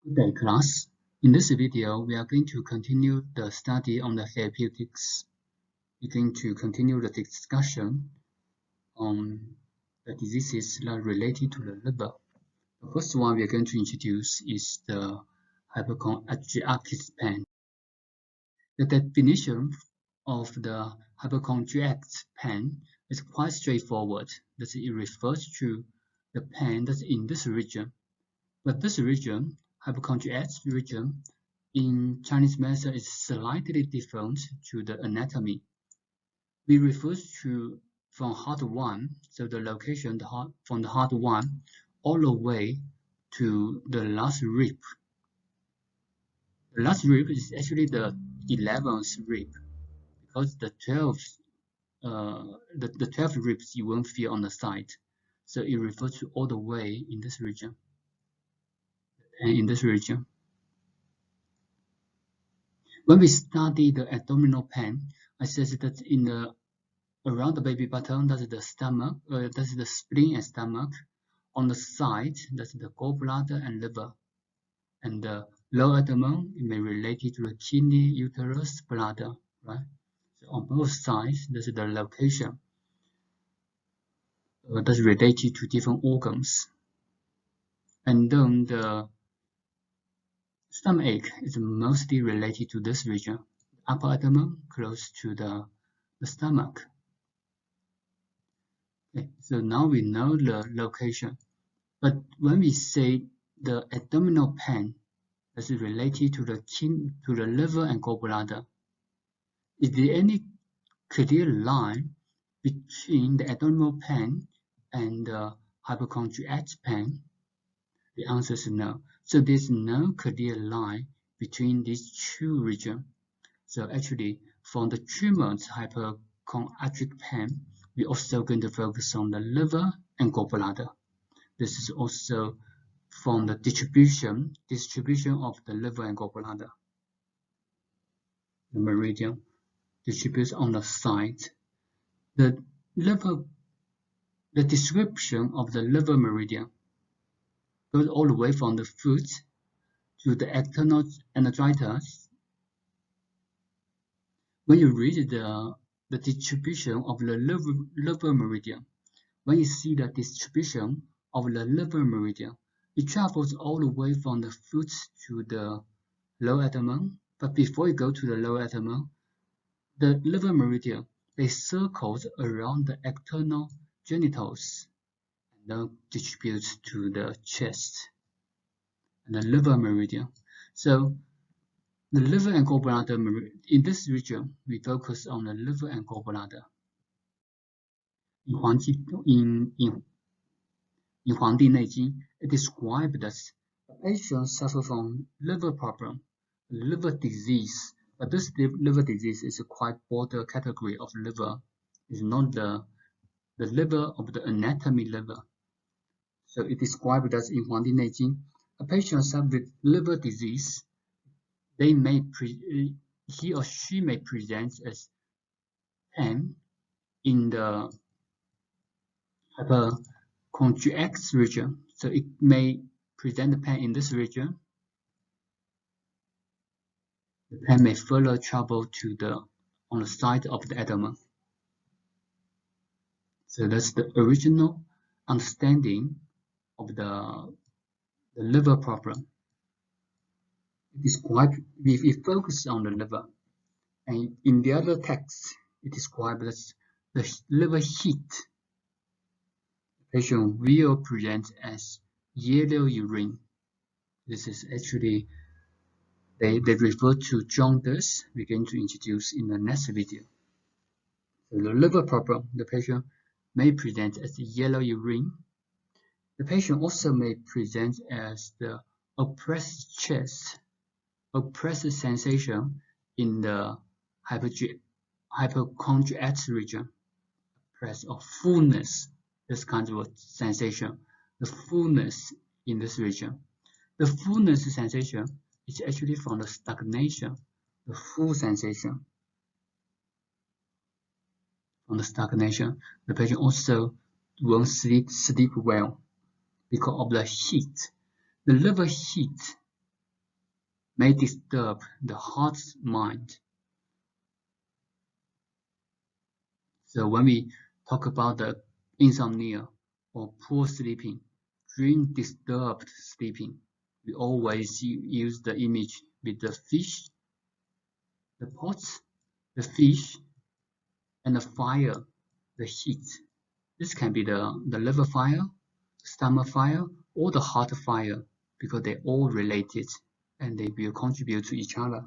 Good day, class. In this video, we are going to continue the study on the therapeutics. We're going to continue the discussion on the diseases that are related to the liver. The first one we are going to introduce is the hypochondriac pain. The definition of the hypochondriac pain is quite straightforward. That it refers to the pain that's in this region. But this region, hypochondriac region, in Chinese medicine is slightly different to the anatomy. We refer to from heart 1, so the location from the heart 1 all the way to the last rib. The last rib is actually the 11th rib, because the 12 ribs you won't feel on the side. So it refers to all the way in this region. And in this region, when we study the abdominal pain, I said that around the baby button, that's the stomach, that's the spleen and stomach. On the side, that's the gallbladder and liver. And the lower abdomen, it may relate to the kidney, uterus, bladder, right? So on both sides, this is the location that's related to different organs. And then the stomachache is mostly related to this region, upper abdomen close to the stomach. Okay, so now we know the location. But when we say the abdominal pain is related to the liver and gallbladder, is there any clear line between the abdominal pain and the hypochondriac pain? The answer is no. So there's no clear line between these two regions. So actually, for the treatment hypochondriac pain, we're also going to focus on the liver and gallbladder. This is also from the distribution of the liver and gallbladder. The meridian distributes on the side. The description of the liver meridian goes all the way from the foot to the external anadritus. When you read the distribution of the liver meridian, when you see the distribution of the liver meridian, it travels all the way from the foot to the lower abdomen. But before you go to the lower abdomen, the liver meridian, they circles around the external genitals and then distributes to the chest. And the liver meridian. So the liver and gallbladder in this region, we focus on the liver and gallbladder. In Huangdi Neijing, it described that the patient suffers from liver problem, liver disease. But this liver disease is a quite broader category of liver. It's not the liver of the anatomy liver. So it described that in Huangdi Neijing, a patient suffers with liver disease. He or she may present as pain in the hypochondriac region. So it may present the pain in this region. The pain may further travel on the side of the abdomen. So that's the original understanding of the liver problem. We focus on the liver, and in the other text, it describes as the liver heat. The patient will present as yellow urine. This is actually, they refer to jaundice. We're going to introduce in the next video. So the liver problem, the patient may present as yellow urine. The patient also may present as the oppressed chest, oppressive sensation in the hypochondriac region, oppressed or fullness, this kind of sensation, the fullness in this region. The fullness sensation is actually from the stagnation, the full sensation. From the stagnation, the patient also won't sleep well because of the heat. The liver heat may disturb the heart's mind. So when we talk about the insomnia or poor sleeping, dream disturbed sleeping, we always use the image with the fish, the pots, the fish, and the fire, the heat. This can be the liver fire, stomach fire, or the heart fire, because they're all related and they will contribute to each other.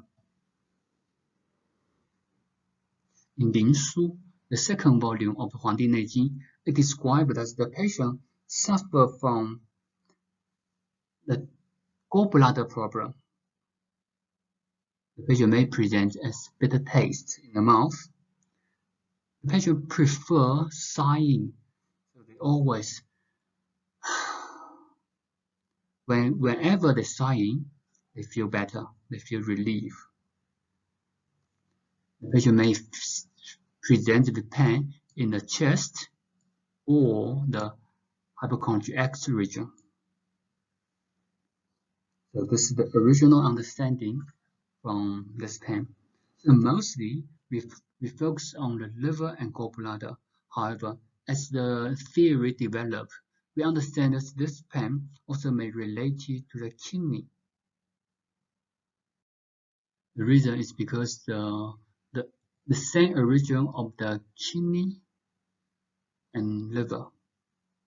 In Ling Su, the second volume of 黄帝内经, it described that the patient suffer from the gallbladder problem. The patient may present as bitter taste in the mouth. The patient prefer sighing, so they always, whenever they're sighing, they feel better, they feel relief. The patient may present with pain in the chest or the hypochondriac region. So this is the original understanding from this pain. So mostly we focus on the liver and gallbladder. However, as the theory developed, we understand that this pain also may relate to the kidney. The reason is because the same origin of the kidney and liver.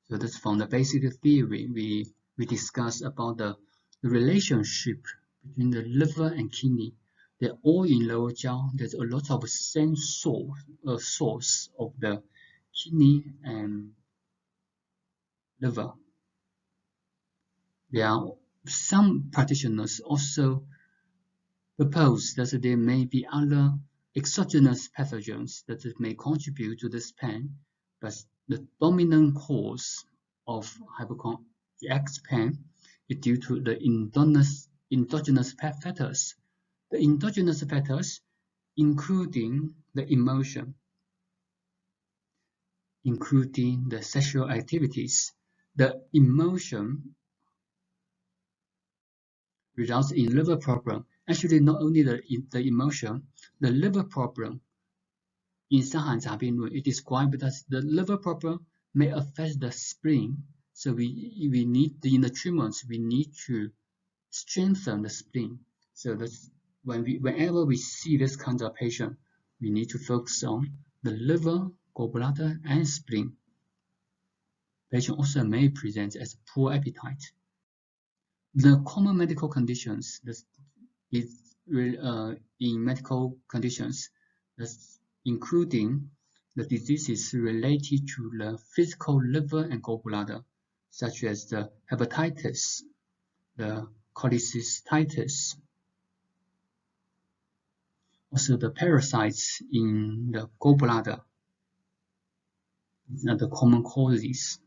So that's from the basic theory we discussed about the relationship between the liver and kidney. They're all in lower jaw. There's a lot of same source of the kidney and liver. There are some practitioners also propose that there may be other exogenous pathogens that may contribute to this pain, but the dominant cause of hypochondriac pain is due to the endogenous factors. The endogenous factors, including the emotion, including the sexual activities. The emotion results in liver problem. Actually, not only the emotion, the liver problem. In 伤寒杂病论, it described that the liver problem may affect the spleen. So we need, in the treatments, we need to strengthen the spleen. So that's whenever we see this kind of patient, we need to focus on the liver, gallbladder, and spleen. Patient also may present as poor appetite. The common medical conditions in medical conditions, that's including the diseases related to the physical liver and gallbladder, such as the hepatitis, the cholecystitis, also the parasites in the gallbladder. These are the common causes.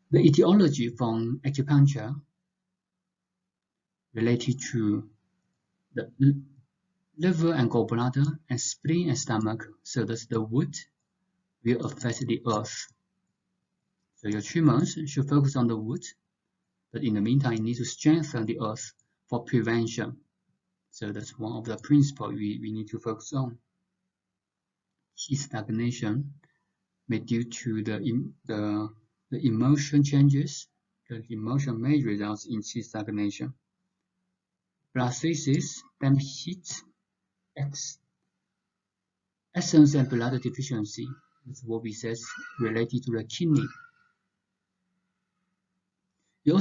The etiology from acupuncture related to the liver and gallbladder and spleen and stomach, so that the wood will affect the earth. So your treatments should focus on the wood, but in the meantime, you need to strengthen the earth for prevention. So that's one of the principles we need to focus on. Qi stagnation may due to the emotion changes. The emotion may result in qi stagnation. Blastocysts, damp heat, essence and blood deficiency. That's what we said related to the kidney. The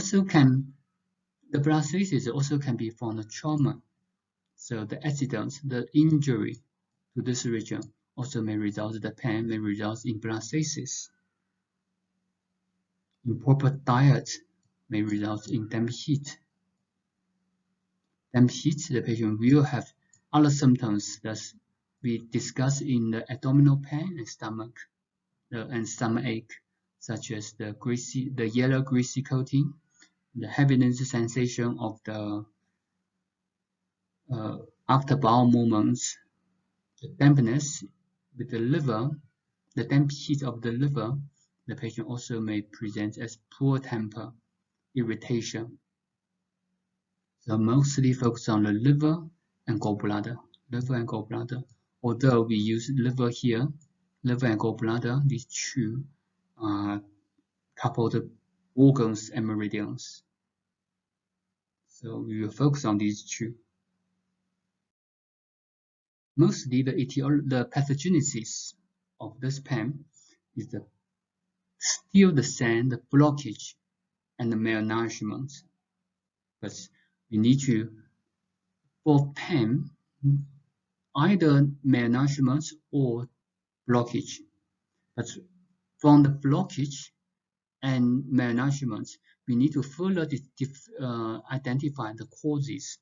blastocysts also can be from the trauma. So the accident, the injury to this region also may result, the pain may result in blastocysts. Improper diet may result in damp heat. Damp heat, the patient will have other symptoms that we discussed in the abdominal pain and stomach ache, such as the yellow greasy coating, the heaviness sensation of the after bowel movements, the dampness with the liver, the damp heat of the liver. The patient also may present as poor temper, irritation. So mostly focus on the liver and gallbladder. Although we use liver here, liver and gallbladder, these two are coupled organs and meridians. So we will focus on these two. Mostly the pathogenesis of this pain is still the same, the blockage and the malnourishment. But we need to, for pain, either malnourishment or blockage. But from the blockage and malnourishment, we need to further identify the causes,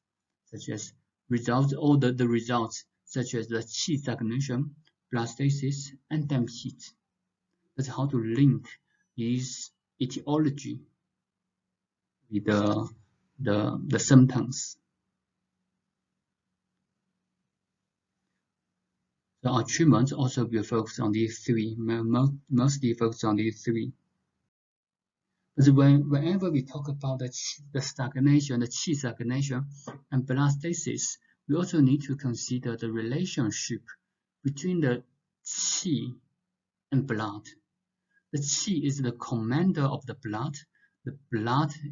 such as results, or the results, such as the qi stagnation, blood stasis, and damp heat. That's how to link these etiology with the symptoms. So our treatment also will focus on these three, mostly focus on these three. But whenever we talk about the stagnation, the qi stagnation, and blood stasis, we also need to consider the relationship between the qi and blood. The qi is the commander of the blood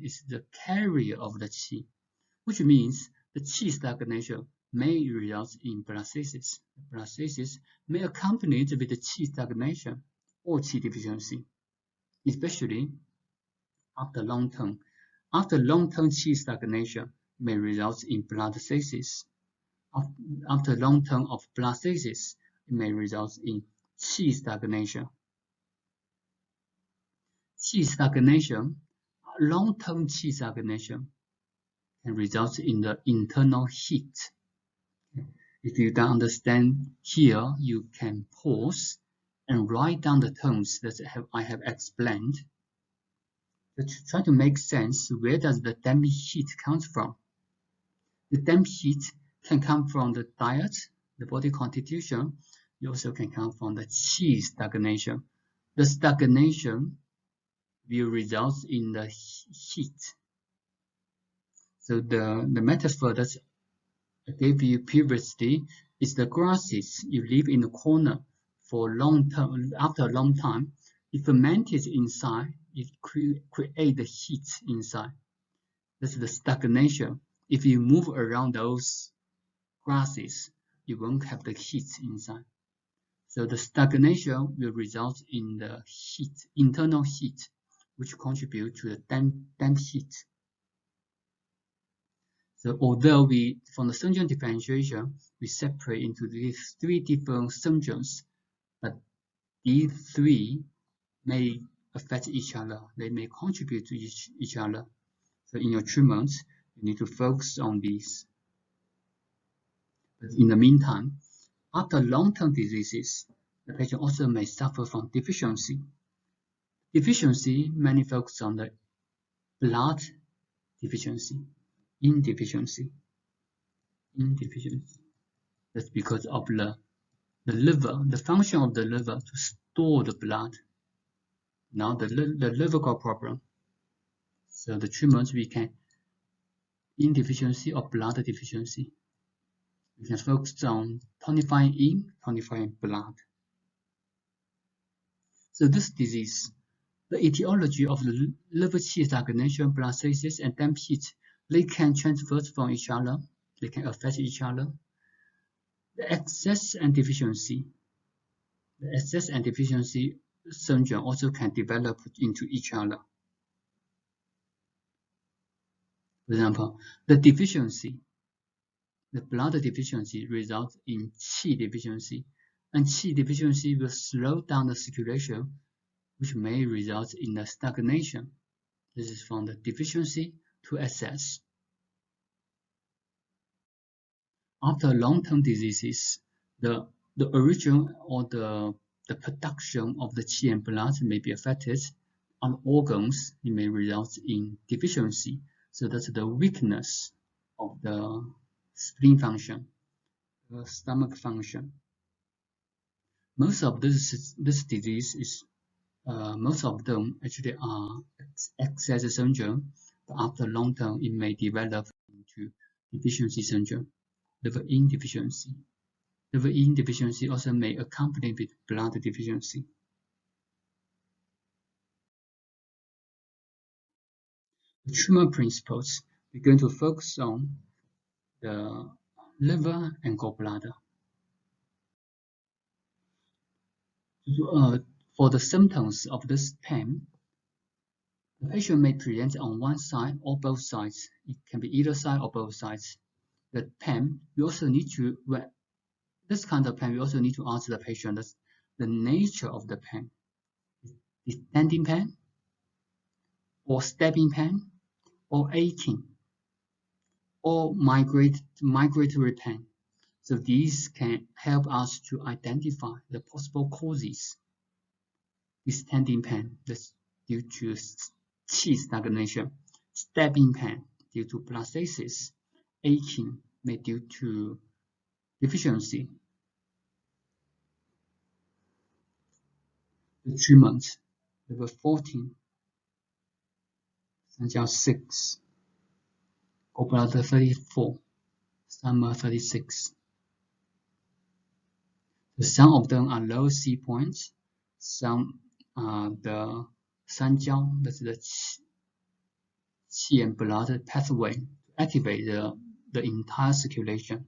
is the carrier of the qi, which means the qi stagnation may result in blood stasis. Blood stasis may accompany with the qi stagnation or qi deficiency, especially after long-term qi stagnation may result in blood stasis. After long-term of blood stasis, it may result in qi stagnation. Qi stagnation, long-term qi stagnation, can result in the internal heat. If you don't understand here, you can pause and write down the terms that I have explained. But to try to make sense, where does the damp heat come from? The damp heat can come from the diet, the body constitution. It also can come from the qi stagnation. The stagnation will result in the heat. So the metaphor that I gave you previously is the grasses you leave in the corner for long term. After a long time, it ferments inside. It creates the heat inside. That's the stagnation. If you move around those grasses, you won't have the heat inside. So the stagnation will result in the heat, internal heat, which contribute to the damp heat. So although from the syndrome differentiation, we separate into these three different syndromes, but these three may affect each other. They may contribute to each other. So in your treatments, you need to focus on these. But in the meantime, after long-term diseases, the patient also may suffer from deficiency. Deficiency mainly focuses on the blood deficiency, insufficiency. That's because of the liver, the function of the liver to store the blood. Now the liver got problem. So the treatment we can, insufficiency or blood deficiency, we can focus on tonifying blood. So this disease, the etiology of the liver qi stagnation, blood stasis, and damp heat, they can transfer from each other. They can affect each other. The excess and deficiency syndrome also can develop into each other. For example, the blood deficiency results in qi deficiency, and qi deficiency will slow down the circulation, which may result in a stagnation. This is from the deficiency to excess. After long-term diseases, the origin or the production of the qi and blood may be affected. On organs, it may result in deficiency. So that's the weakness of the spleen function, the stomach function. Most of this disease is, most of them actually are excess syndrome, but after long term, it may develop into deficiency syndrome, liver yin deficiency. Liver yin deficiency also may accompany with blood deficiency. The treatment principles, we're going to focus on the liver and gallbladder. For the symptoms of this pain, the patient may present on one side or both sides. It can be either side or both sides. The pain, we also need to, this kind of pain, we also need to ask the patient the nature of the pain. Is standing pain, or stabbing pain, or aching, or migratory pain. So these can help us to identify the possible causes. Standing pain, that's due to qi stagnation. Stabbing pain, due to plastasis. Aching may due to deficiency. The treatment, level 14, 三角 6, gallbladder 34, stomach 36. Some of them are low C points, some are the 三焦, that's the qi and blood pathway to activate the entire circulation.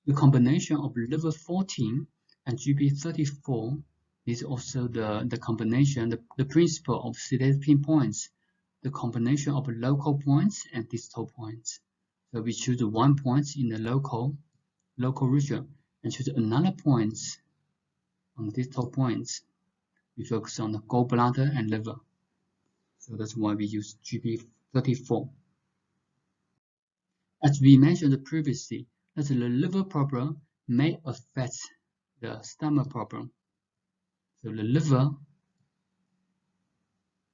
The combination of level 14 and GB34 is also the combination, the principle of sedative pinpoints, the combination of local points and distal points. So we choose one point in the local region and choose another point on the distal points. We focus on the gallbladder and liver. So that's why we use GB34. As we mentioned previously, that the liver problem may affect the stomach problem. So the liver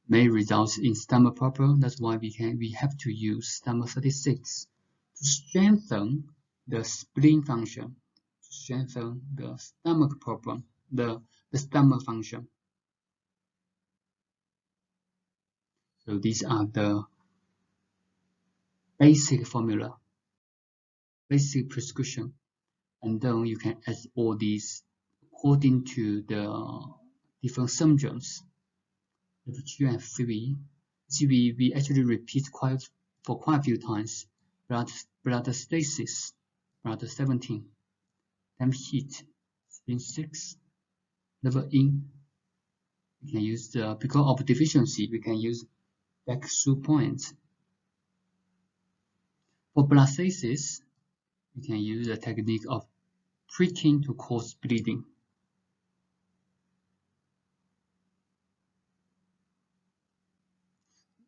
may result in stomach problem. That's why we have to use stomach 36 to strengthen the spleen function, to strengthen the stomach problem, the stomach function. So these are the basic formula, basic prescription, and then you can add all these according to the different symptoms. Level 2 and 3, we actually repeat for quite a few times. Blood stasis, blood 17, temp heat, spleen 6, level yin. We can use because of deficiency, we can use back through points. For blood stasis, we can use the technique of pricking to cause bleeding.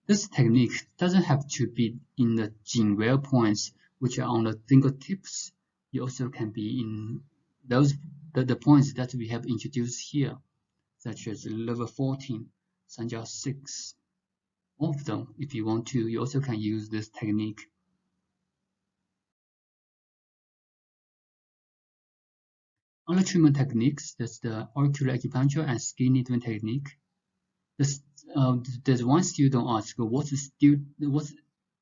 This technique doesn't have to be in the Jingwei points, which are on the fingertips. It also can be in the points that we have introduced here, such as level 14, 三角 6. All of them, if you want to, you also can use this technique. Other treatment techniques, that's the auricular acupuncture and skin needling technique. There's one student asked, what's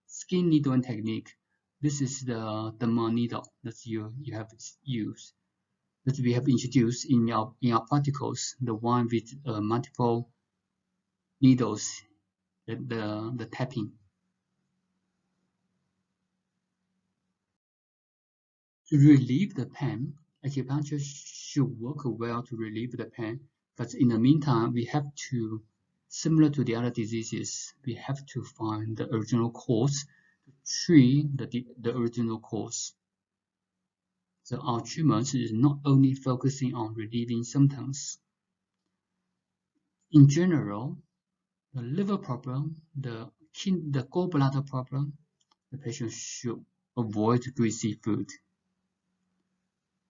skin needling technique? This is the needle that you have used, that we have introduced in our particles, the one with multiple needles, the tapping. To relieve the pain, acupuncture should work well to relieve the pain, but in the meantime, we have to, similar to the other diseases, we have to find the original cause, to treat the original cause. So our treatment is not only focusing on relieving symptoms. In general, the liver problem, the gallbladder problem, the patient should avoid greasy food.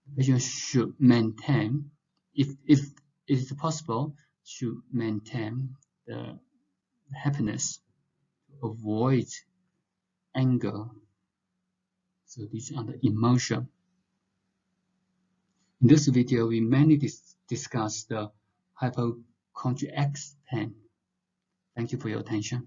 The patient should maintain, if it is possible, should maintain the happiness, to avoid anger. So these are the emotions. In this video, we mainly discuss the hypochondriac pain. Thank you for your attention.